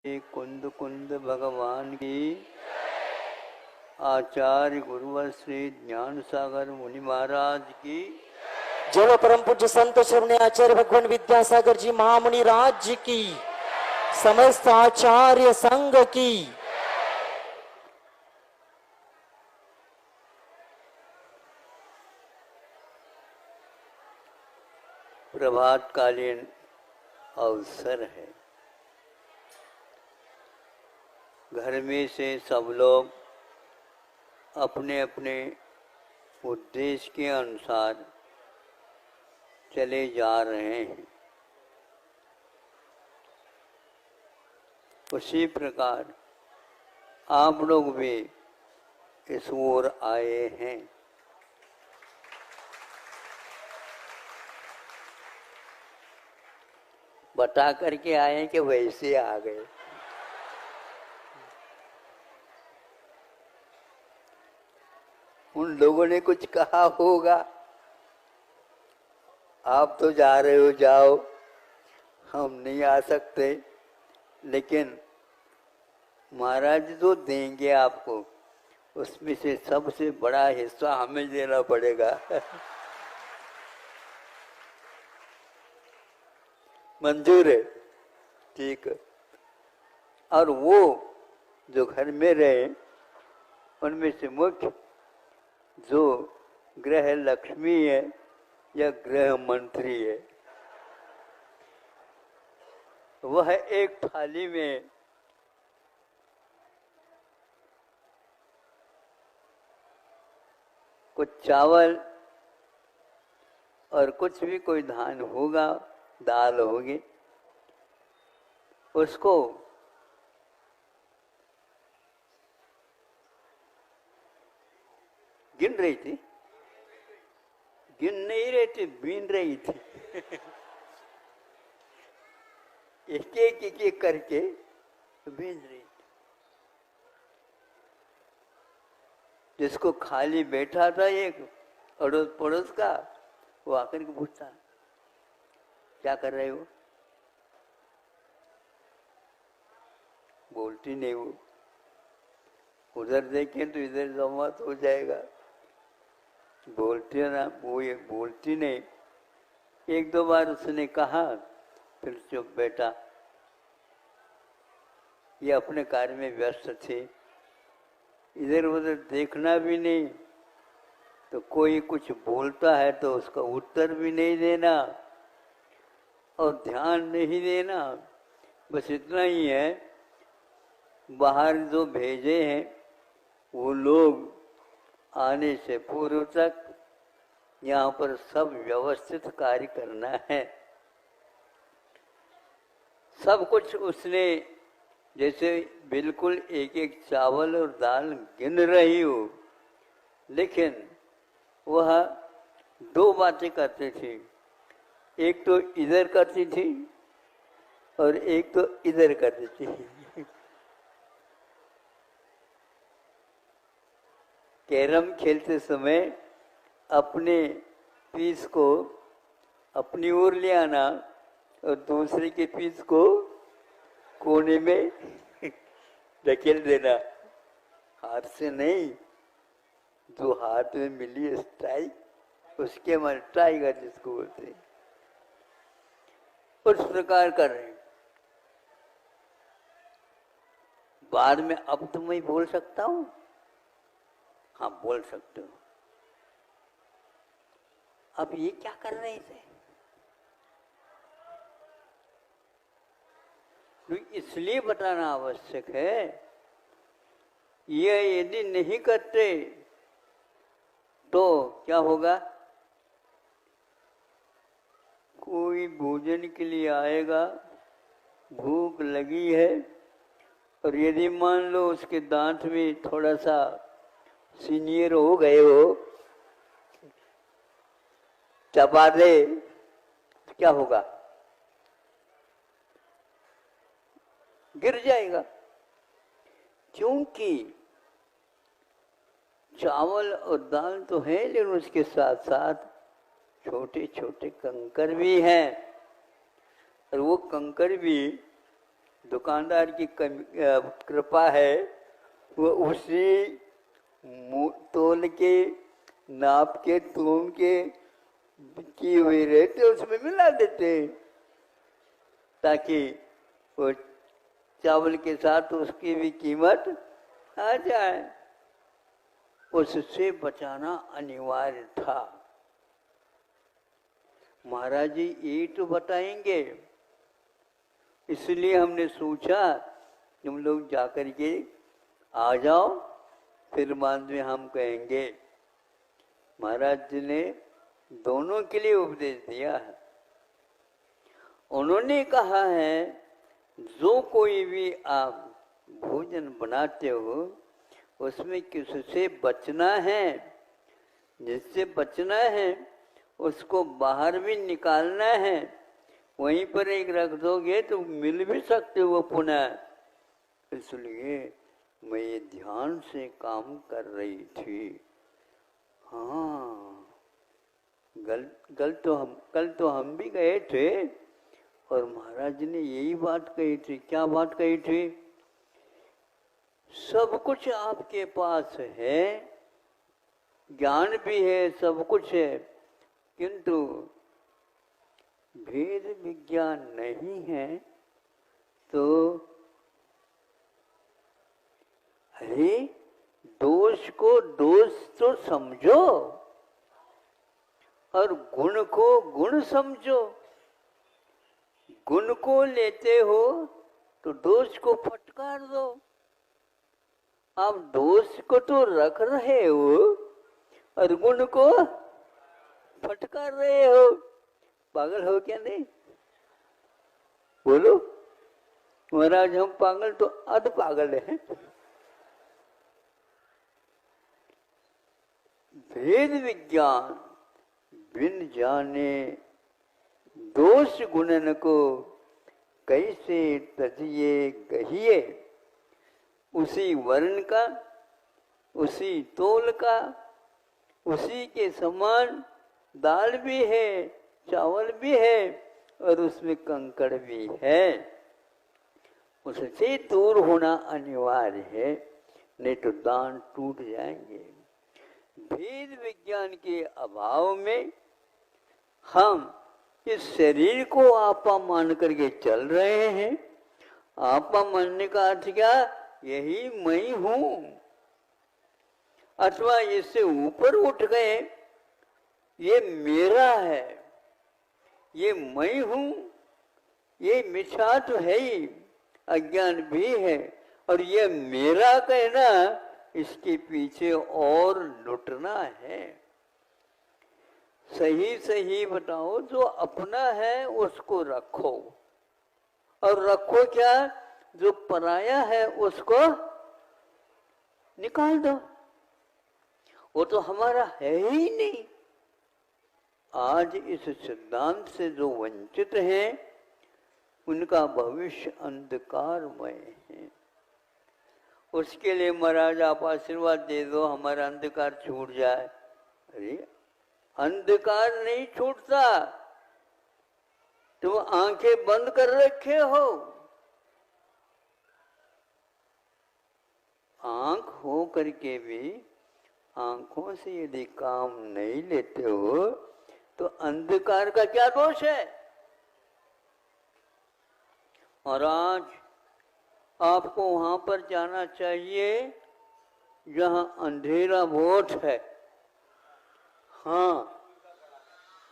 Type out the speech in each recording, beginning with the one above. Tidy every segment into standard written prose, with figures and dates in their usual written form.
कुंद कुंद भगवान की। आचार्य गुरुवर श्री ज्ञान सागर मुनि महाराज की। जय परम पूज्य संत श्रवणे आचार्य भगवान विद्यासागर जी महामुनि राज की। समस्त आचार्य संघ की। प्रभातकालीन अवसर है। घर में से सब लोग अपने अपने उद्देश्य के अनुसार चले जा रहे हैं। उसी प्रकार आप लोग भी इस ओर आए हैं। बता करके आए कि वैसे आ गए। उन लोगों ने कुछ कहा होगा, आप तो जा रहे हो जाओ, हम नहीं आ सकते, लेकिन महाराज तो देंगे आपको, उसमें से सबसे बड़ा हिस्सा हमें देना पड़ेगा। मंजूर है? ठीक है। और वो जो घर में रहे उनमें से मुख्य जो गृह लक्ष्मी है या गृह मंत्री है, वह एक थाली में कुछ चावल और कुछ भी कोई धान होगा, दाल होगी, उसको गिन रही थी। गिन नहीं रही थी, बीन रही थी। एक एक करके बीन रही थी। जिसको खाली बैठा था एक अड़ोस पड़ोस का, वो आकर के पूछता, क्या कर रहे हो? बोलती नहीं वो। उधर देखें तो इधर जमात हो जाएगा। बोलती है ना, वो ये बोलती नहीं। एक दो बार उसने कहा, फिर चुप बैठा। ये अपने कार्य में व्यस्त थे, इधर उधर देखना भी नहीं। तो कोई कुछ बोलता है तो उसका उत्तर भी नहीं देना और ध्यान नहीं देना। बस इतना ही है, बाहर जो भेजे हैं वो लोग आने से पूर्व तक यहाँ पर सब व्यवस्थित कार्य करना है। सब कुछ उसने जैसे बिल्कुल एक एक चावल और दाल गिन रही हो, लेकिन वह दो बातें करती थी। एक तो इधर करती थी और एक तो इधर करती थी। कैरम खेलते समय अपने पीस को अपनी ओर ले आना और दूसरे के पीस को कोने में धकेल देना। हाथ से नहीं, जो हाथ में मिली स्ट्राइक उसके मन टाइगर जिसको बोलते हैं, उस प्रकार कर रहे हैं। बाद में अब तो मैं बोल सकता हूं? हाँ, बोल सकते हो। अब ये क्या कर रहे थे? तो इसलिए बताना आवश्यक है, ये यदि नहीं करते तो क्या होगा? कोई भोजन के लिए आएगा, भूख लगी है, और यदि मान लो उसके दांत में थोड़ा सा सीनियर हो गए हो, चबा दे तो क्या होगा? गिर जाएगा। क्योंकि चावल और दाल तो है, लेकिन उसके साथ साथ छोटे छोटे कंकर भी हैं, और वो कंकर भी दुकानदार की कृपा है, वो उसी तोल के, नाप के, तोल के किए हुए रहते उसमें मिला देते, ताकि वो चावल के साथ उसकी भी कीमत आ जाए। उससे बचाना अनिवार्य था। महाराज जी यही तो बताएंगे, इसलिए हमने सोचा तुम लोग जाकर के आ जाओ, फिर बाद में हम कहेंगे। महाराज जी ने दोनों के लिए उपदेश दिया है। उन्होंने कहा है जो कोई भी आप भोजन बनाते हो उसमें किससे बचना है, जिससे बचना है उसको बाहर भी निकालना है। वहीं पर एक रख दोगे तो मिल भी सकते हो पुनः। इसलिए मैं ये ध्यान से काम कर रही थी। हाँ, कल तो हम भी गए थे और महाराज ने यही बात कही थी। क्या बात कही थी? सब कुछ आपके पास है, ज्ञान भी है, सब कुछ है, किंतु भेद विज्ञान नहीं है। तो अरे दोष को दोष तो समझो और गुण को गुण समझो। गुण को लेते हो तो दोष को फटकार दो। आप दोष को तो रख रहे हो और गुण को फटकार रहे हो। पागल हो क्या? नहीं बोलो महाराज, हम पागल तो अध पागल हैं। भेद विज्ञान बिन जाने दोष गुणन को कैसे तजिए गहिए। उसी वर्ण का, उसी तोल का, उसी के समान दाल भी है, चावल भी है और उसमें कंकड़ भी है। उससे दूर होना अनिवार्य है, नहीं तो दान टूट जाएंगे। भेद विज्ञान के अभाव में हम इस शरीर को आपा मान करके चल रहे हैं। आपा मानने का अर्थ क्या? यही मैं हूं। अथवा इससे ऊपर उठ गए, ये मेरा है, ये मैं हूं, ये मिथ्या तो है ही, अज्ञान भी है। और ये मेरा कहना, इसके पीछे और लुटना है। सही सही बताओ, जो अपना है उसको रखो, और रखो क्या? जो पराया है उसको निकाल दो। वो तो हमारा है ही नहीं। आज इस सिद्धांत से जो वंचित हैं उनका भविष्य अंधकारमय है। उसके लिए महाराज आप आशीर्वाद दे दो, हमारा अंधकार छूट जाए। अरे अंधकार नहीं छूटता, तुम आंखें बंद कर रखे हो। आंख हो करके भी आंखों से यदि काम नहीं लेते हो तो अंधकार का क्या दोष है? और आज आपको वहां पर जाना चाहिए जहां अंधेरा बहुत है। हाँ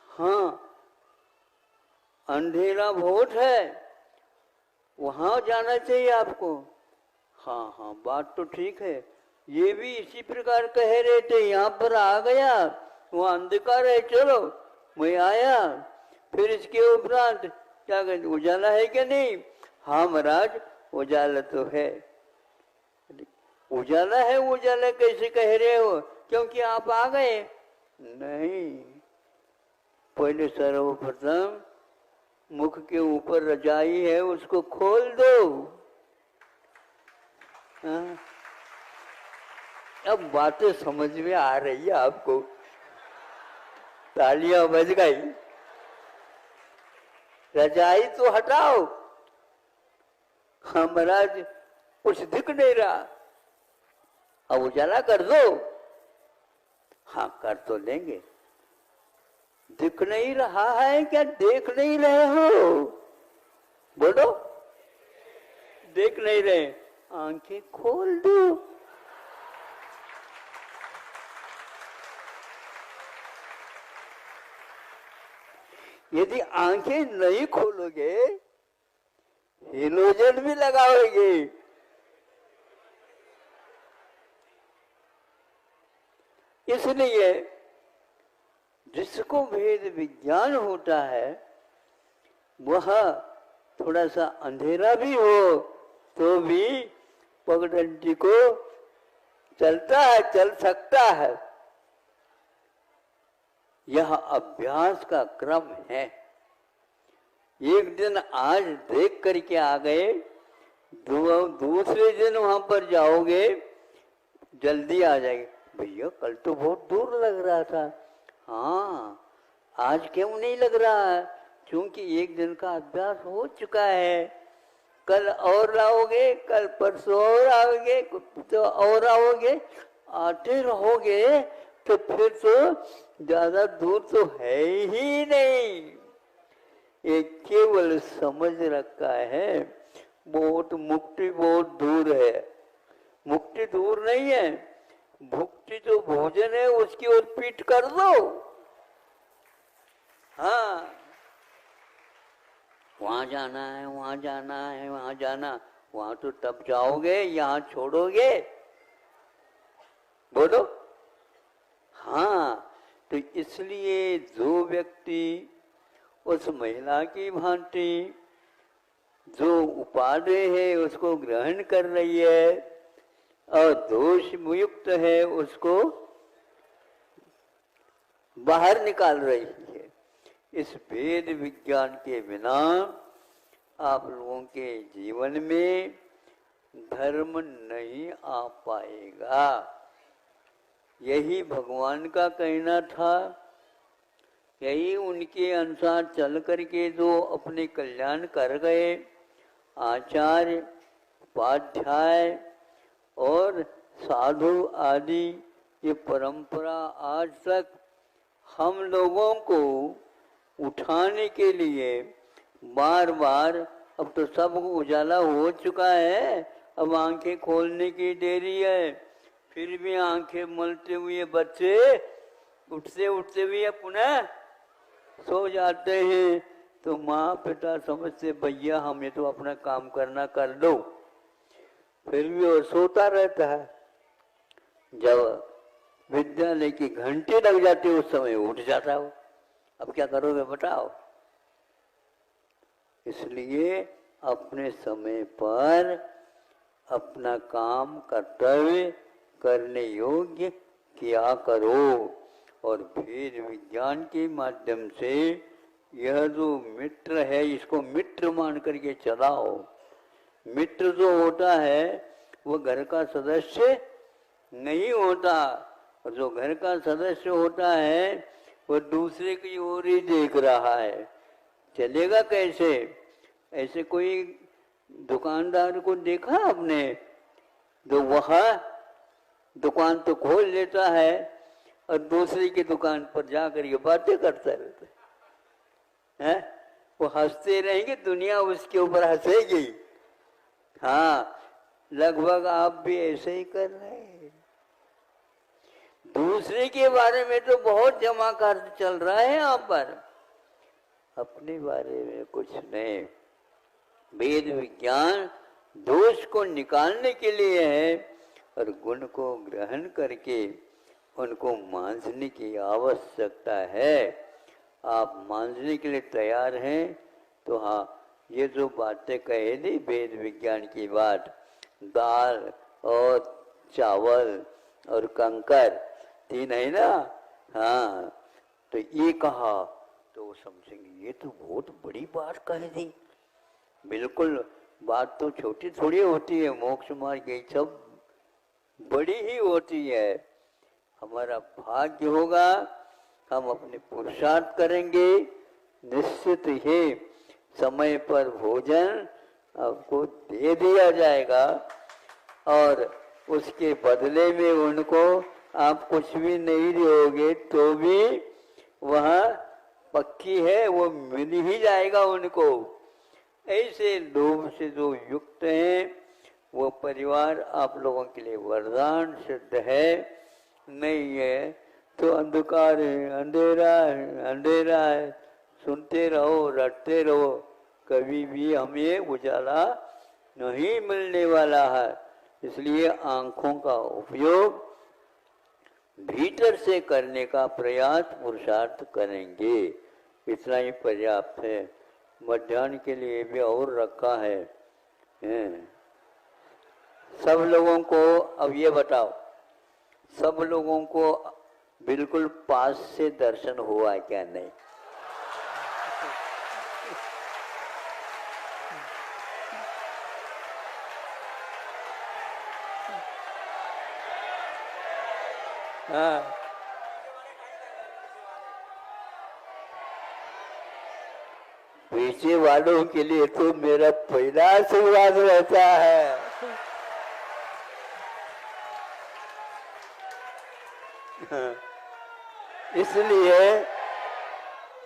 हाँ, अंधेरा बहुत है, वहां जाना चाहिए आपको। हाँ हाँ, बात तो ठीक है। ये भी इसी प्रकार कह रहे थे, यहाँ पर आ गया, वहाँ अंधकार है, चलो मैं आया। फिर इसके उपरांत क्या कहते, उजाला है क्या? नहीं। हाँ महाराज, उजाला तो है। उजाला है, उजाला कैसे कह रहे हो? क्योंकि आप आ गए। नहीं, पहले सर्वप्रथम मुख के ऊपर रजाई है, उसको खोल दो। हाँ? अब बातें समझ में आ रही है आपको? तालियां बज गई। रजाई तो हटाओ, हाँ महाराज कुछ दिख नहीं रहा, अब उजाला कर दो। हाँ कर तो लेंगे। दिख नहीं रहा है क्या, देख नहीं रहे हो? बोलो। देख नहीं रहे, आंखें खोल दो। यदि आंखें नहीं खोलोगे, हेलोजन भी लगाओगे, इसलिए जिसको भेद विज्ञान होता है वह थोड़ा सा अंधेरा भी हो तो भी पगडंडी को चलता है, चल सकता है। यह अभ्यास का क्रम है। एक दिन आज देख करके आ गए, दूसरे दिन वहां पर जाओगे जल्दी आ जाएगी। भैया कल तो बहुत दूर लग रहा था। हाँ आज क्यों नहीं लग रहा है? क्योंकि एक दिन का अभ्यास हो चुका है। कल और लाओगे, कल परसों और आओगे, तो और आओगे, आते रहोगे तो फिर तो ज्यादा दूर तो है ही नहीं। ये केवल समझ रखा है बहुत मुक्ति बहुत दूर है। मुक्ति दूर नहीं है, भुक्ति जो भोजन है उसकी ओर पीठ कर दो। हाँ वहां जाना है, वहां जाना है, वहां जाना, वहां तो तब जाओगे, यहाँ छोड़ोगे। बोलो। हाँ तो इसलिए जो व्यक्ति उस महिला की भांति जो उपादेय है उसको ग्रहण कर रही है और दोष मुक्त है उसको बाहर निकाल रही है, इस भेद विज्ञान के बिना आप लोगों के जीवन में धर्म नहीं आ पाएगा। यही भगवान का कहना था, यही उनके अनुसार चल करके जो अपने कल्याण कर गए आचार्य, उपाध्याय और साधु आदि, ये परंपरा आज तक हम लोगों को उठाने के लिए बार बार, अब तो सब उजाला हो चुका है, अब आंखें खोलने की देरी है। फिर भी आंखें मलते हुए बच्चे उठते उठते हुए पुनः सो जाते हैं। तो माँ पिता समझते भैया हमें तो अपना काम करना कर दो, फिर भी वो सोता रहता है। जब विद्यालय की घंटी लग जाती है उस समय उठ जाता हो। अब क्या करोगे बताओ? इसलिए अपने समय पर अपना काम कर्तव्य करने योग्य किया करो और भेद विज्ञान के माध्यम से यह जो मित्र है इसको मित्र मान करके चलाओ। मित्र जो होता है वो घर का सदस्य नहीं होता, और जो घर का सदस्य होता है वो दूसरे की ओर ही देख रहा है। चलेगा कैसे? ऐसे कोई दुकानदार को देखा आपने जो वह दुकान तो खोल लेता है और दूसरे की दुकान पर जाकर ये बातें करता रहता है? वो हंसते रहेंगे, दुनिया उसके ऊपर हंसेगी। हाँ लगभग आप भी ऐसे ही कर रहे हैं। दूसरे के बारे में तो बहुत जमा कर चल रहा है यहाँ पर, अपने बारे में कुछ नहीं। वेद विज्ञान दोष को निकालने के लिए है और गुण को ग्रहण करके उनको मांझने की आवश्यकता है। आप मांझने के लिए तैयार हैं तो हाँ, ये जो बातें कहे दी वेद विज्ञान की बात, दाल और चावल और कंकर तीन है ना, हाँ तो ये कहा तो वो समझेंगे ये तो बहुत बड़ी बात कह दी। बिल्कुल बात तो छोटी थोड़ी होती है, मोक्ष मार्ग ये सब बड़ी ही होती है। हमारा भाग्य होगा, हम अपने पुरुषार्थ करेंगे, निश्चित ही समय पर भोजन, आपको दे दिया जाएगा और उसके बदले में उनको आप कुछ भी नहीं दोगे तो भी वह पक्की है, वो मिल ही जाएगा उनको। ऐसे लोभ से जो युक्त हैं वो परिवार आप लोगों के लिए वरदान सिद्ध है। नहीं है तो अंधकार है, अंधेरा है, अंधेरा है, सुनते रहो, रटते रहो, कभी भी हमें उजाला नहीं मिलने वाला है। इसलिए आंखों का उपयोग भीतर से करने का प्रयास पुरुषार्थ करेंगे, इतना ही पर्याप्त है। मध्याह्न के लिए भी और रखा है। सब लोगों को अब ये बताओ, सब लोगों को बिल्कुल पास से दर्शन हुआ क्या? नहीं। हाँ, पीछे वालों के लिए तो मेरा पहला आशीर्वाद रहता है। इसलिए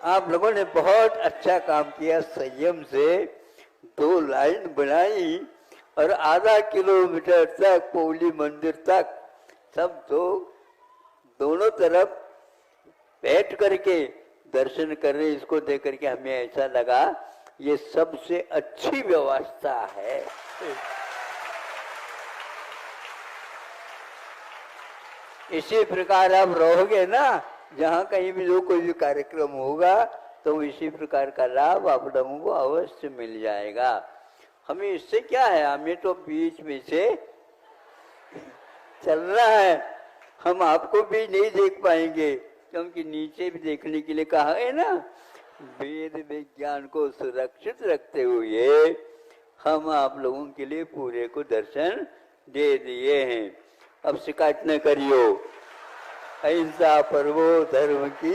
आप लोगों ने बहुत अच्छा काम किया, संयम से 2 लाइन बनाई और आधा किलोमीटर तक पौली मंदिर तक सब दोनों तरफ बैठ करके दर्शन कर रहे। इसको देख करके हमें ऐसा लगा ये सबसे अच्छी व्यवस्था है। इसी प्रकार आप रहोगे ना, जहाँ कहीं भी जो कोई भी कार्यक्रम होगा तो इसी प्रकार का लाभ आप लोगों को अवश्य मिल जाएगा। हमें इससे क्या है, हमें तो बीच में से चलना है। हम आपको भी नहीं देख पाएंगे क्योंकि नीचे भी देखने के लिए कहा है ना। वेद विज्ञान को सुरक्षित रखते हुए हम आप लोगों के लिए पूरे को दर्शन दे दिए हैं। अब शिकायत न करियो। अहिंसा परमो धर्म की